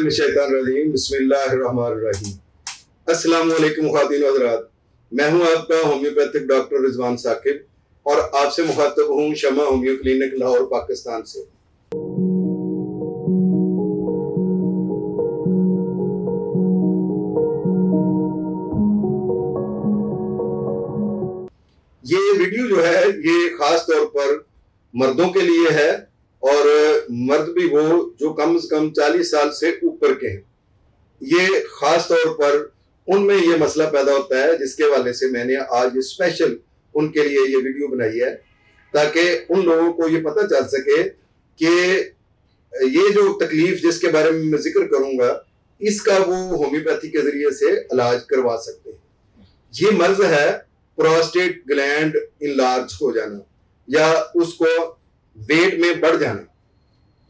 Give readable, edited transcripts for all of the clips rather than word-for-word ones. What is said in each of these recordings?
बिस्मिल्लाहिर्रहमानिर्रहीम बिस्मिल्लाहिर्रहमानिर्रहीम। अस्सलाम वालेकुम ख़वातीन व हज़रात, मैं हूं आपका होम्योपैथिक डॉक्टर रिजवान साकिब और आपसे मुखातब हूं शमा होम्यो क्लिनिक लाहौर पाकिस्तान से। ये वीडियो जो है ये खास तौर पर मर्दों के लिए है और मर्द भी वो जो कम से कम 40 साल से ऊपर के हैं। ये खास तौर पर उनमें ये मसला पैदा होता है, जिसके हवाले से मैंने आज स्पेशल उनके लिए ये वीडियो बनाई है ताकि उन लोगों को ये पता चल सके कि ये जो तकलीफ जिसके बारे में मैं जिक्र करूंगा इसका वो होम्योपैथी के जरिए से इलाज करवा सकते हैं। ये मर्ज है प्रोस्टेट ग्लैंड इनलार्ज हो जाना या उसको वेट में बढ़ जाना।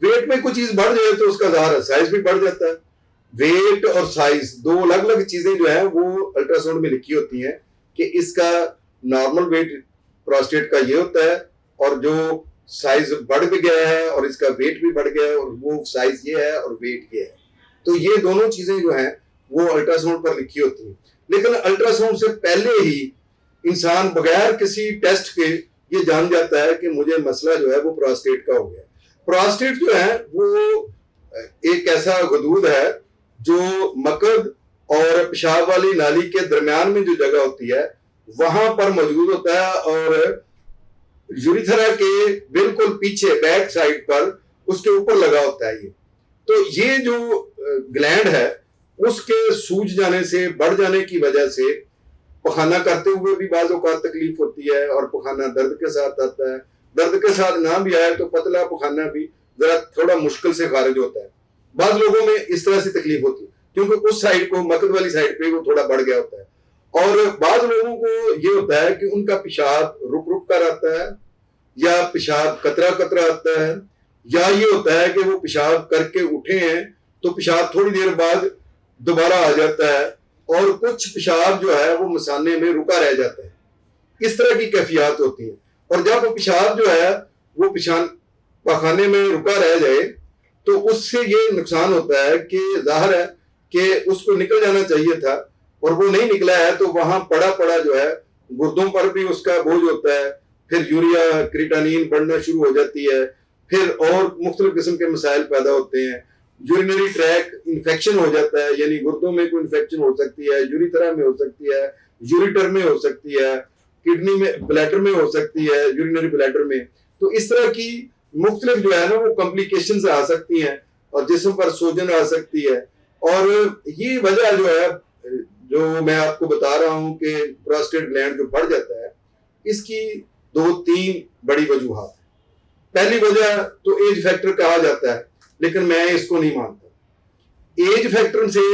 वेट में कोई चीज बढ़ जाए तो उसका ज़ाहिर साइज भी बढ़ जाता है। वेट और साइज दो अलग अलग चीजें जो है वो अल्ट्रासाउंड में लिखी होती हैं कि इसका नॉर्मल वेट प्रोस्टेट का ये होता है और जो साइज बढ़ भी गया है और इसका वेट भी बढ़ गया है और वो साइज ये है और वेट ये है, तो ये दोनों चीजें जो हैं वो अल्ट्रासाउंड पर लिखी होती हैं। लेकिन अल्ट्रासाउंड से पहले ही इंसान बगैर किसी टेस्ट के ये जान जाता है कि मुझे मसला जो है वो प्रोस्टेट का हो गया। प्रोस्टेट जो है वो एक ऐसा गदूद है जो मकद और पेशाब वाली नाली के दरमियान में जो जगह होती है वहां पर मौजूद होता है और यूरिथ्रा के बिल्कुल पीछे बैक साइड पर उसके ऊपर लगा होता है। ये जो ग्लैंड है उसके सूज जाने से बढ़ जाने की वजह से पखाना करते हुए भी बाज़ औक़ात तकलीफ होती है और पखाना दर्द के साथ आता है। दर्द के साथ ना भी आए तो पतला पखाना भी जरा थोड़ा मुश्किल से खारिज होता है। बाद लोगों में इस तरह से तकलीफ होती है क्योंकि उस साइड को मकद वाली साइड पे वो थोड़ा बढ़ गया होता है। और बाद लोगों को ये होता है कि उनका पेशाब रुक रुक कर आता है या पेशाब कतरा कतरा आता है या ये होता है कि वो पेशाब करके उठे हैं तो पेशाब थोड़ी देर बाद दोबारा आ जाता है और कुछ पेशाब जो है वो मसाने में रुका रह जाता है। इस तरह की कैफियत होती है और जब वो पेशाब जो है वो पखाने में रुका रह जाए तो उससे ये नुकसान होता है कि जाहिर है कि उसको निकल जाना चाहिए था और वो नहीं निकला है तो वहां पड़ा पड़ा जो है गुर्दों पर भी उसका बोझ होता है। फिर यूरिया क्रिएटिनिन बढ़ना शुरू हो जाती है, फिर और मुख्तलिफ किस्म के मसाइल पैदा होते हैं। यूरिनरी ट्रैक इन्फेक्शन हो जाता है, यानी गुर्दों में कोई इन्फेक्शन हो सकती है, यूरिथ्रा में हो सकती है, यूरिटर में हो सकती है, किडनी में ब्लैडर में हो सकती है, यूरिनरी ब्लैडर में। तो इस तरह की मुख्तलिफ जो है ना वो कॉम्प्लिकेशंस आ सकती हैं और जिस्म पर सूजन आ सकती है। और ये वजह जो है जो मैं आपको बता रहा हूँ कि प्रोस्टेट ग्लैंड जो बढ़ जाता है इसकी 2-3 बड़ी वजूहात। पहली वजह तो एज फैक्टर कहा जाता है, लेकिन मैं इसको नहीं मानता। एज फैक्टर से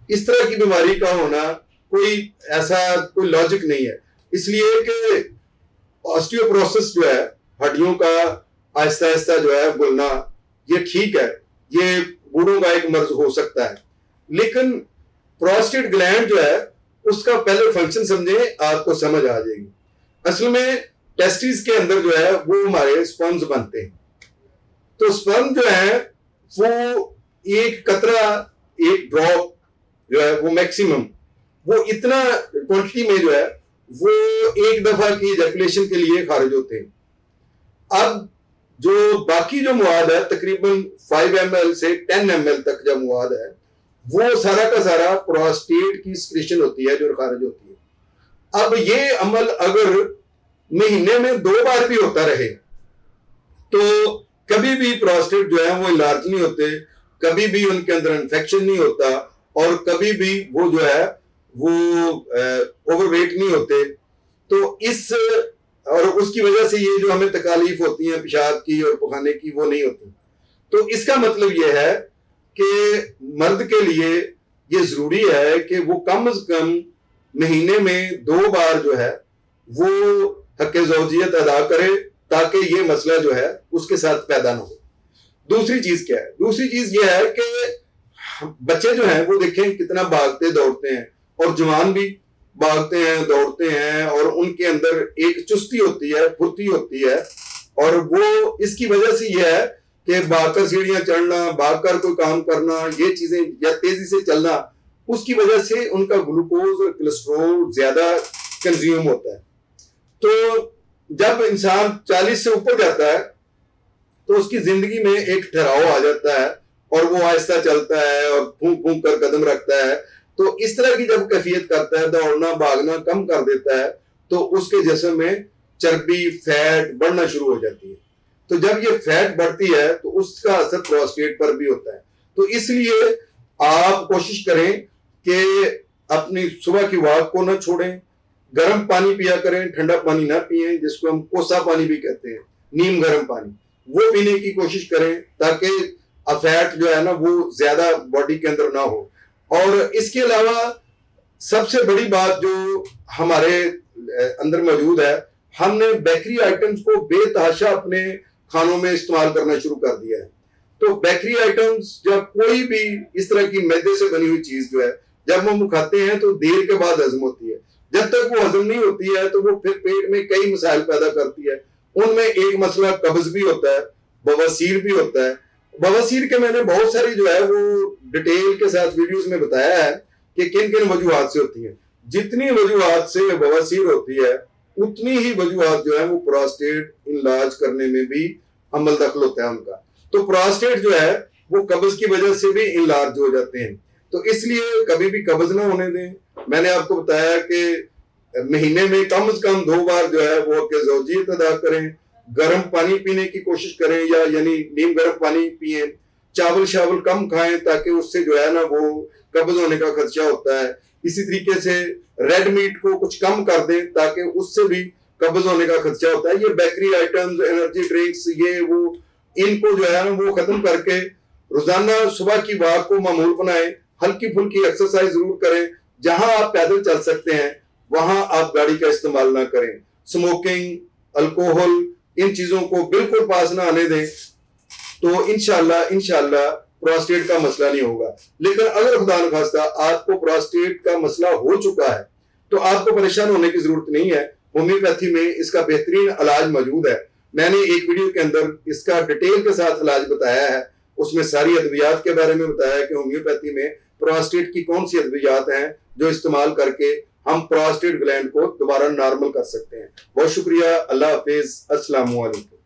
इस तरह की बीमारी का होना कोई लॉजिक नहीं है, इसलिए कि ऑस्टियोपोरोसिस जो है हड्डियों का आहिस्ता आहिस्ता जो है गुलना ये ठीक है, ये बूढ़ों का एक मर्ज हो सकता है। लेकिन प्रोस्टेट ग्लैंड जो है उसका पहले फंक्शन समझे, आपको समझ आ जाएगी। असल में टेस्टिस के अंदर जो है वो हमारे स्पर्म्स बनते हैं। तो स्पर्म जो है वो एक कतरा एक ड्रॉप जो है वो मैक्सिमम वो इतना क्वांटिटी में जो है वो एक दफा की इजैकुलेशन के लिए खारिज होते हैं। अब जो बाकी जो मवाद है तकरीबन 5 ml से 10 ml तक जो मवाद है वो सारा का सारा प्रोस्टेट की सिक्रीशन होती है जो खारिज होती है। अब ये अमल अगर महीने में 2 बार भी होता रहे तो कभी भी प्रोस्टेट जो है वो इलाज नहीं होते, कभी भी उनके अंदर इन्फेक्शन नहीं होता और कभी भी वो जो है वो ओवरवेट नहीं होते। तो इस और उसकी वजह से ये जो हमें तकालीफ होती है पेशाब की और पखाने की वो नहीं होती। तो इसका मतलब ये है कि मर्द के लिए ये जरूरी है कि वो कम से कम महीने में 2 बार जो है वो हक़ ज़ौजियत अदा करे ताकि ये मसला जो है उसके साथ पैदा ना हो। दूसरी चीज क्या है? दूसरी चीज ये है कि बच्चे जो हैं वो देखें कितना भागते दौड़ते हैं और जवान भी भागते हैं दौड़ते हैं और उनके अंदर एक चुस्ती होती है, फुर्ती होती है और वो इसकी वजह से ये है कि भागकर सीढ़ियां चढ़ना, भागकर कोई काम करना, ये चीजें या तेजी से चलना, उसकी वजह से उनका ग्लूकोज और कोलेस्ट्रॉल ज्यादा कंज्यूम होता है। तो जब इंसान 40 से ऊपर जाता है तो उसकी जिंदगी में एक ठहराव आ जाता है और वो आहिस्ता चलता है और फूंक फूंक कर कदम रखता है। तो इस तरह की जब कैफियत करता है, दौड़ना भागना कम कर देता है, तो उसके जिस्म में चर्बी फैट बढ़ना शुरू हो जाती है। तो जब ये फैट बढ़ती है तो उसका असर प्रोस्टेट पर भी होता है। तो इसलिए आप कोशिश करें कि अपनी सुबह की वॉक को ना छोड़ें, गर्म पानी पिया करें, ठंडा पानी ना पिए, जिसको हम कोसा पानी भी कहते हैं, नीम गर्म पानी, वो पीने की कोशिश करें ताकि फैट जो है ना वो ज्यादा बॉडी के अंदर ना हो। और इसके अलावा सबसे बड़ी बात जो हमारे अंदर मौजूद है, हमने बेकरी आइटम्स को बेतहाशा अपने खानों में इस्तेमाल करना शुरू कर दिया है। तो बेकरी आइटम्स, जब कोई भी इस तरह की मैदे से बनी हुई चीज जो है जब हम खाते हैं तो देर के बाद हजम होती है। जब तक वो हजम नहीं होती है तो वो फिर पेट में कई मसाइल पैदा करती है। उनमें एक मसला कब्ज भी होता है, बवासीर भी होता है। बवासीर के मैंने बहुत सारी जो है वो डिटेल के साथ वीडियोस में बताया है कि किन किन वजूहात से होती है। जितनी वजूहात से बवासीर होती है उतनी ही वजूहात जो है वो प्रोस्टेट इलाज करने में भी अमल दखल होता है उनका। तो प्रोस्टेट जो है वो कब्ज की वजह से भी इलाज हो जाते हैं। तो इसलिए कभी भी कब्ज ना होने दें। मैंने आपको बताया कि महीने में कम से कम 2 बार जो है वो के ज़ौजियत अदा करें, गर्म पानी पीने की कोशिश करें या यानी नीम गर्म पानी पिए, चावल शावल कम खाएं ताकि उससे जो है ना वो कब्ज होने का खदशा होता है। इसी तरीके से रेड मीट को कुछ कम कर दें ताकि उससे भी कब्ज होने का खदशा होता है। ये बेकरी आइटम्स, एनर्जी ड्रिंक्स, ये वो, इनको जो है ना वो खत्म करके रोजाना सुबह की वॉक को मामूल बनाएं, हल्की फुल्की एक्सरसाइज जरूर करें। जहां आप पैदल चल सकते हैं वहां आप गाड़ी का इस्तेमाल ना करें। स्मोकिंग, अल्कोहल, इन चीजों को बिल्कुल पास ना आने दें, तो इंशाल्लाह प्रोस्टेट का मसला नहीं होगा। लेकिन अगर खुदा न खास्ता आपको प्रोस्टेट का मसला हो चुका है तो आपको परेशान होने की जरूरत नहीं है। होम्योपैथी में इसका बेहतरीन इलाज मौजूद है। मैंने एक वीडियो के अंदर इसका डिटेल के साथ इलाज बताया है। उसमें सारी अद्वियात के बारे में बताया कि होम्योपैथी में प्रोस्टेट की कौन सी अद्वियात हैं जो इस्तेमाल करके हम प्रोस्टेट ग्लैंड को दोबारा नॉर्मल कर सकते हैं। बहुत शुक्रिया। अल्लाह हाफिज। अस्सलाम वालेकुम।